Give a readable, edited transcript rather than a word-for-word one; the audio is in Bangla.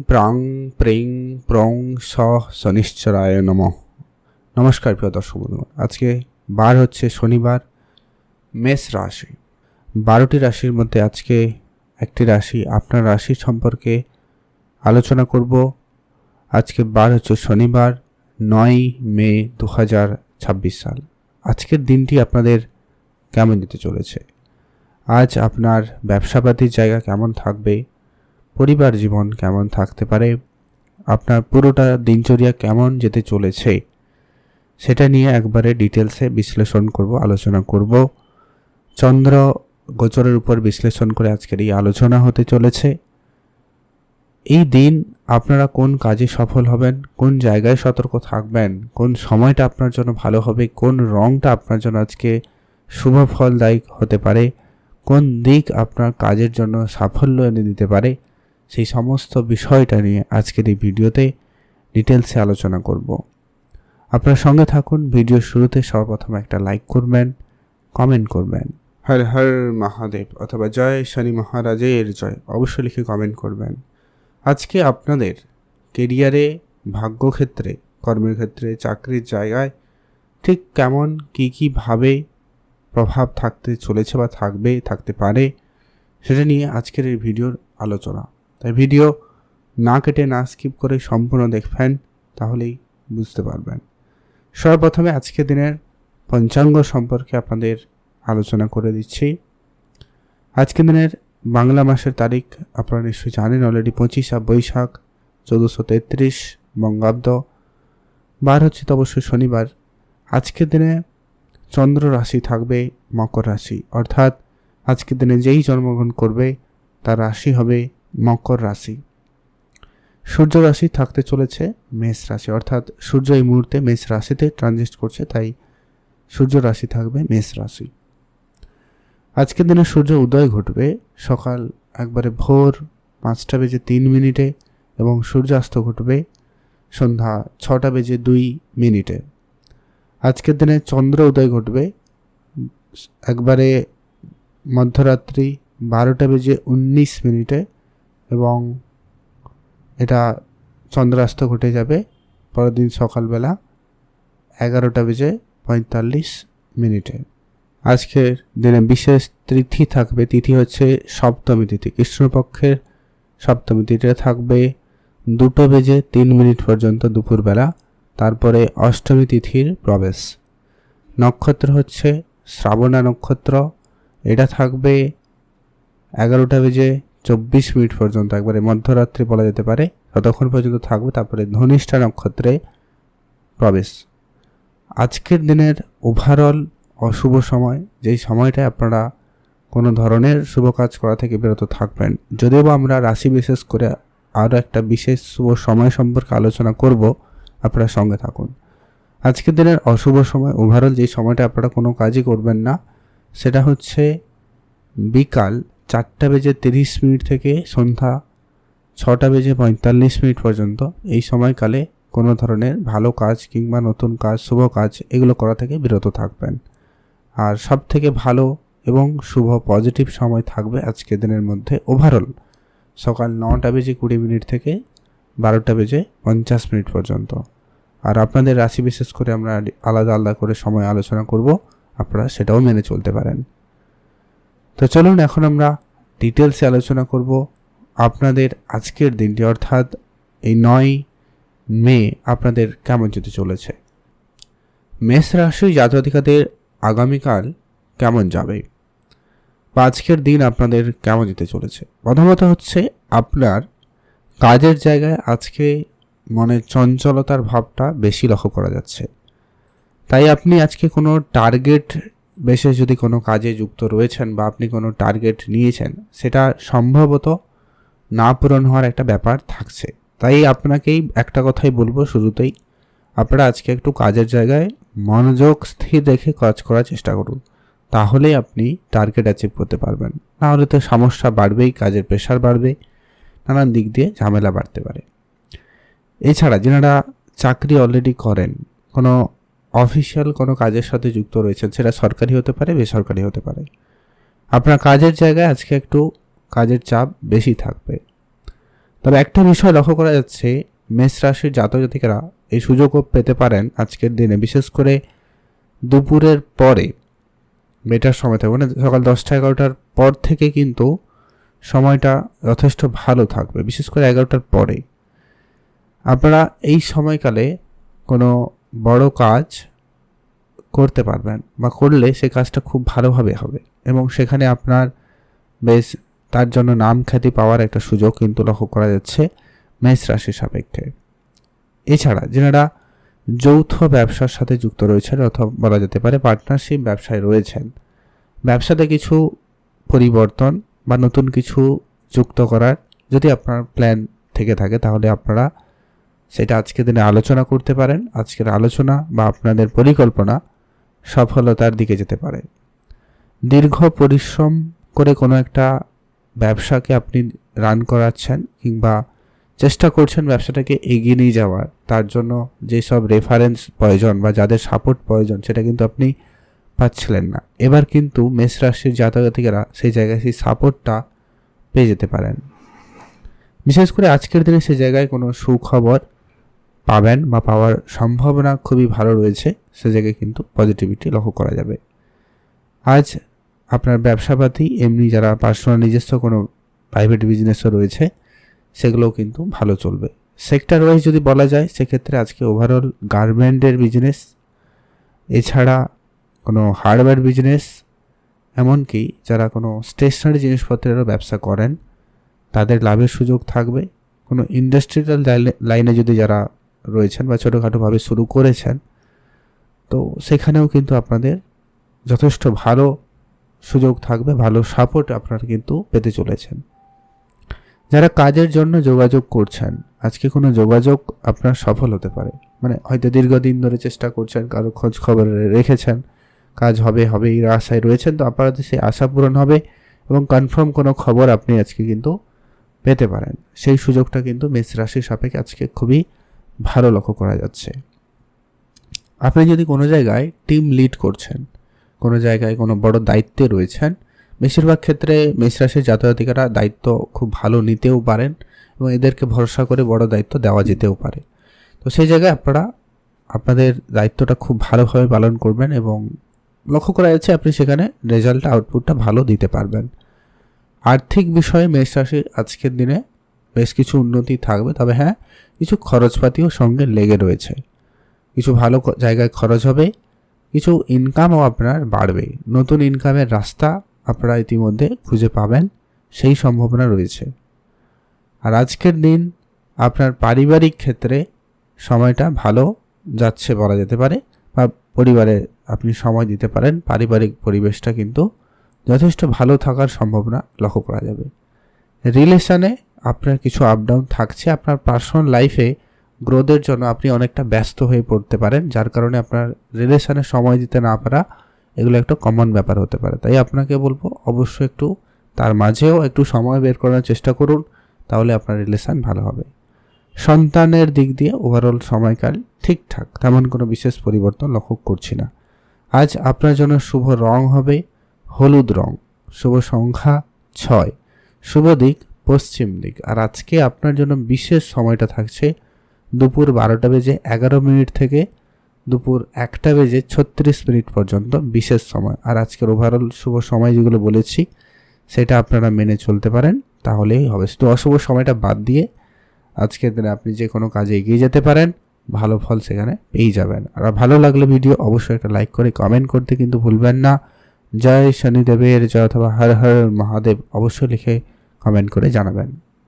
প্রাং প্রিং প্রং স শনিশ্চরায় নমঃ। নমস্কার প্রিয় দর্শক বন্ধুগণ, আজকে বার হচ্ছে শনিবার। মেষ রাশি, 12টি রাশির মধ্যে আজকে একটি রাশি, আপনার রাশি সম্পর্কে আলোচনা করব। আজকে বার হচ্ছে শনিবার, 9 মে 2026 সাল। আজকের দিনটি আপনাদের কেমন যেতে চলেছে? আজ আপনার ব্যবসাপাতির জায়গা কেমন থাকবে? পরিবার জীবন কেমন থাকতে পারে? আপনার পুরোটা দিনচর্যা কেমন যেতে চলেছে সেটা নিয়ে একবারে ডিটেলসে বিশ্লেষণ করব, আলোচনা করব। চন্দ্র গোচরের উপর বিশ্লেষণ করে আজকের এই আলোচনা হতে চলেছে। এই দিন আপনারা কোন কাজে সফল হবেন, কোন জায়গায় সতর্ক থাকবেন, কোন সময়টা আপনার জন্য ভালো হবে, কোন রংটা আপনার জন্য আজকে শুভ ফলদায়ক হতে পারে, কোন দিক আপনার কাজের জন্য সাফল্য এনে দিতে পারে, সেই সমস্ত বিষয়টা নিয়ে আজকের এই ভিডিওতে ডিটেলসে আলোচনা করব। আপনার সঙ্গে থাকুন। ভিডিওর শুরুতে সর্বপ্রথম একটা লাইক করবেন, কমেন্ট করবেন, হর হর মহাদেব অথবা জয় শনি মহারাজের জয় অবশ্যই লিখে কমেন্ট করবেন। আজকে আপনাদের কেরিয়ারে, ভাগ্যক্ষেত্রে, কর্মের ক্ষেত্রে, চাকরির জায়গায় ঠিক কেমন কীভাবে প্রভাব থাকতে চলেছে বা থাকতে পারে সেটা নিয়ে আজকের এই ভিডিওর আলোচনা। তাই ভিডিও না কেটে, না স্কিপ করে সম্পূর্ণ দেখবেন, তাহলেই বুঝতে পারবেন। সর্বপ্রথমে আজকের দিনের পঞ্চাঙ্গ সম্পর্কে আপনাদের আলোচনা করে দিচ্ছি। আজকের দিনের বাংলা মাসের তারিখ আপনারা নিশ্চয়ই জানেন অলরেডি, 25 বৈশাখ 1433 বঙ্গাব্দ। বার হচ্ছে তো অবশ্যই শনিবার। আজকের দিনে চন্দ্র রাশি থাকবে মকর রাশি, অর্থাৎ আজকের দিনে যেই জন্মগ্রহণ করবে তার রাশি হবে মকর রাশি। সূর্য রাশি থাকতে চলেছে মেষ রাশি, অর্থাৎ সূর্য এই মুহূর্তে মেষ রাশিতে ট্রানজিট করছে, তাই সূর্য রাশি থাকবে মেষ রাশি। আজকের দিনে সূর্য উদয় ঘটবে সকাল একবারে ভোর 5:03 এবং সূর্যাস্ত ঘটবে সন্ধ্যা 6:02। আজকের দিনে চন্দ্র উদয় ঘটবে একবারে মধ্যরাত্রি 12:19 এবং এটা চন্দ্রাস্ত ঘটে যাবে পরের দিন সকালবেলা 11:45। আজকের দিনে বিশেষ তিথি থাকবে। তিথি হচ্ছে সপ্তমী তিথি, কৃষ্ণপক্ষের সপ্তমী তিথিটা থাকবে 2:03 পর্যন্ত দুপুরবেলা। তারপরে অষ্টমী তিথির প্রবেশ। নক্ষত্র হচ্ছে শ্রাবণা নক্ষত্র, এটা থাকবে 11:24 পর্যন্ত, একবারে মধ্যরাত্রি বলা যেতে পারে, ততক্ষণ পর্যন্ত থাকবে। তারপরে ধনিষ্ঠা নক্ষত্রে প্রবেশ। আজকের দিনের ওভারঅল অশুভ সময়, যেই সময়টায় আপনারা কোনো ধরনের শুভ কাজ করা থেকে বিরত থাকবেন। যদিও বা আমরা রাশি বিশেষ করে আরও একটা বিশেষ শুভ সময় সম্পর্কে আলোচনা করব, আপনারা সঙ্গে থাকুন। আজকের দিনের অশুভ সময় ওভারঅল যেই সময়টা আপনারা কোনো কাজই করবেন না, সেটা হচ্ছে বিকাল 4:30 থেকে সন্ধ্যা 6:45 পর্যন্ত। এই সময়কালে কোনো ধরনের ভালো কাজ কিংবা নতুন কাজ, শুভ কাজ এগুলো করা থেকে বিরত থাকবেন। আর সব থেকে ভালো এবং শুভ পজিটিভ সময় থাকবে আজকের দিনের মধ্যে ওভারঅল সকাল 9:20 থেকে 12:50 পর্যন্ত। আর আপনাদের রাশি বিশেষ করে আমরা আলাদা আলাদা করে সময় আলোচনা করব, আপনারা সেটাও মেনে চলতে পারেন। তো চলুন এখন আমরা ডিটেলসে আলোচনা করব আপনাদের আজকের দিনটি, অর্থাৎ এই 9 মে আপনাদের কেমন যেতে চলেছে। মেষ রাশির জাতজাতিকাদের আগামীকাল কেমন যাবে বা আজকের দিন আপনাদের কেমন যেতে চলেছে। প্রথমত হচ্ছে আপনার কাজের জায়গায় আজকে মনের চঞ্চলতার ভাবটা বেশি লক্ষ্য করা যাচ্ছে। তাই আপনি আজকে কোনো টার্গেট বেশে যদি কোনো কাজে যুক্ত রয়েছেন বা আপনি কোনো টার্গেট নিয়েছেন, সেটা সম্ভবত না পূরণ হওয়ার একটা ব্যাপার থাকছে। তাই আপনাকেই একটা কথাই বলবো শুরুতেই, আপনারা আজকে একটু কাজের জায়গায় মনোযোগ স্থির রেখে কাজ করার চেষ্টা করুন, তাহলেই আপনি টার্গেট অ্যাচিভ করতে পারবেন। নাহলে তো সমস্যা বাড়বেই, কাজের প্রেশার বাড়বে, নানান দিক দিয়ে ঝামেলা বাড়তে পারে। এছাড়া যারা চাকরি অলরেডি করেন, কোনো অফিসিয়াল কোনো কাজের সাথে যুক্ত রয়েছেন, সেটা সরকারি হতে পারে, বেসরকারি হতে পারে, আপনার কাজের জায়গায় আজকে একটু কাজের চাপ বেশি থাকবে। তবে একটা বিষয় লক্ষ্য করা যাচ্ছে, মেষ রাশির জাতক জাতিকারা এই সুযোগও পেতে পারেন আজকের দিনে, বিশেষ করে দুপুরের পরে, বেটার সময় থাকবে, মানে সকাল 10টা-11টার পর থেকে কিন্তু সময়টা যথেষ্ট ভালো থাকবে, বিশেষ করে 11টার পরে। আপনারা এই সময়কালে কোনো বড় কাজ করতে পারবেন, বা করলে সে কাজটা খুব ভালোভাবে হবে এবং সেখানে আপনার বেশ তার জন্য নাম খ্যাতি পাওয়ার একটা সুযোগ কিন্তু লক্ষ্য করা যাচ্ছে মেষ রাশির সাপেক্ষে। এছাড়া যারা যৌথ ব্যবসার সাথে যুক্ত রয়েছেন, অথবা বলা যেতে পারে পার্টনারশিপ ব্যবসায় রয়েছেন, ব্যবসাতে কিছু পরিবর্তন বা নতুন কিছু যুক্ত করার যদি আপনার প্ল্যান থেকে থাকে, তাহলে আপনারা সেটা আজকের দিনে আলোচনা করতে পারেন। আজকের আলোচনা বা আপনাদের পরিকল্পনা সফলতার দিকে যেতে পারে। দীর্ঘ পরিশ্রম করে কোনো একটা ব্যবসাকে আপনি রান করাচ্ছেন কিংবা চেষ্টা করছেন ব্যবসাটাকে এগিয়ে নিয়ে যাওয়ার, তার জন্য যেসব রেফারেন্স প্রয়োজন বা যাদের সাপোর্ট প্রয়োজন সেটা কিন্তু আপনি পাচ্ছিলেন না। এবার কিন্তু মেষ রাশির জাতক জাতিকারা সেই জায়গায় সেই সাপোর্টটা পেয়ে যেতে পারেন। বিশেষ করে আজকের দিনে সেই জায়গায় কোনো সুখবর পাবেন বা পাওয়ার সম্ভাবনা খুবই ভালো রয়েছে, সে জায়গায় কিন্তু পজিটিভিটি লক্ষ্য করা যাবে। আজ আপনার ব্যবসাপাতি এমনি যারা পার্সোনাল নিজস্ব কোনো প্রাইভেট বিজনেসও রয়েছে সেগুলোও কিন্তু ভালো চলবে। সেক্টর ওয়াইজ যদি বলা যায় সেক্ষেত্রে আজকে ওভারঅল গার্মেন্টের বিজনেস, এছাড়া কোনো হার্ডওয়্যার বিজনেস, এমনকি যারা কোনো স্টেশনারি জিনিসপত্রেরও ব্যবসা করেন তাদের লাভের সুযোগ থাকবে। কোনো ইন্ডাস্ট্রিয়াল লাইনে যদি যারা রয়েছেন বা ছোটোখাটোভাবে শুরু করেছেন, তো সেখানেও কিন্তু আপনাদের যথেষ্ট ভালো সুযোগ থাকবে, ভালো সাপোর্ট আপনারা কিন্তু পেতে চলেছেন। যারা কাজের জন্য যোগাযোগ করছেন, আজকে কোনো যোগাযোগ আপনার সফল হতে পারে, মানে হয়তো দীর্ঘদিন ধরে চেষ্টা করছেন, কারো খোঁজ খবর রেখেছেন, কাজ হবে এই আশায় রয়েছেন, তো আপনাদের সেই আশা পূরণ হবে এবং কনফার্ম কোনো খবর আপনি আজকে কিন্তু পেতে পারেন। সেই সুযোগটা কিন্তু মেষ রাশির সাপেক্ষে আজকে খুবই ভালো লক্ষ্য করা যাচ্ছে। আপনি যদি কোনো জায়গায় টিম লিড করছেন, কোনো জায়গায় কোনো বড় দায়িত্বে রয়েছেন, বেশিরভাগ ক্ষেত্রে মেষ রাশির জাতক জাতিকারা দায়িত্ব খুব ভালো নিতেও পারেন এবং এদেরকে ভরসা করে বড় দায়িত্ব দেওয়া যেতেও পারে। তো সেই জায়গায় আপনারা আপনাদের দায়িত্বটা খুব ভালোভাবে পালন করবেন এবং লক্ষ্য করা যাচ্ছে আপনি সেখানে রেজাল্ট আউটপুটটা ভালো দিতে পারবেন। আর্থিক বিষয়ে মেষ রাশির আজকের দিনে বেশ কিছু উন্নতি থাকবে, তবে হ্যাঁ, কিছু খরচপাতিও সঙ্গে লেগে রয়েছে। কিছু ভালো জায়গায় খরচ হবে, কিছু ইনকামও আপনার বাড়বে, নতুন ইনকামের রাস্তা আপনারা ইতিমধ্যে খুঁজে পাবেন, সেই সম্ভাবনা রয়েছে। আর আজকের দিন আপনার পারিবারিক ক্ষেত্রে সময়টা ভালো যাচ্ছে বলা যেতে পারে, বা পরিবারে আপনি সময় দিতে পারেন, পারিবারিক পরিবেশটা কিন্তু যথেষ্ট ভালো থাকার সম্ভাবনা লক্ষ্য করা যাবে। রিলেশনে আপনার কিছু আপ ডাউন থাকছে, আপনার পার্সোনাল লাইফে গ্রোথের জন্য আপনি অনেকটা ব্যস্ত হয়ে পড়তে পারেন, যার কারণে আপনার রিলেশনে সময় দিতে না পারা এগুলো একটা কমন ব্যাপার হতে পারে। তাই আপনাকে বলবো অবশ্যই একটু তার মাঝেও একটু সময় বের করার চেষ্টা করুন, তাহলে আপনার রিলেশন ভালো হবে। সন্তানের দিক দিয়ে ওভারঅল সময়কাল ঠিকঠাক, তেমন কোনো বিশেষ পরিবর্তন লক্ষ্য করছি না। আজ আপনার জন্য শুভ রং হবে হলুদ রং, শুভ সংখ্যা 6, শুভ দিক পশ্চিম দিক। আর আজকে আপনার জন্য বিশেষ সময়টা থাকছে দুপুর 12:11 থেকে দুপুর 1:36 পর্যন্ত বিশেষ সময়। আর আজকের ওভারঅল শুভ সময় যেগুলো বলেছি সেটা আপনারা মেনে চলতে পারেন, তাহলেই হবে। শুধু অশুভ সময়টা বাদ দিয়ে আজকের দিনে আপনি যে কোনো কাজে এগিয়ে যেতে পারেন, ভালো ফল সেখানে পেয়ে যাবেন। আর ভালো লাগলে ভিডিও অবশ্যই একটা লাইক করে কমেন্ট করতে কিন্তু ভুলবেন না। জয় শনিদেবের জয় অথবা হর হর মহাদেব অবশ্যই লিখে কমেন্ট করে জানাবেন।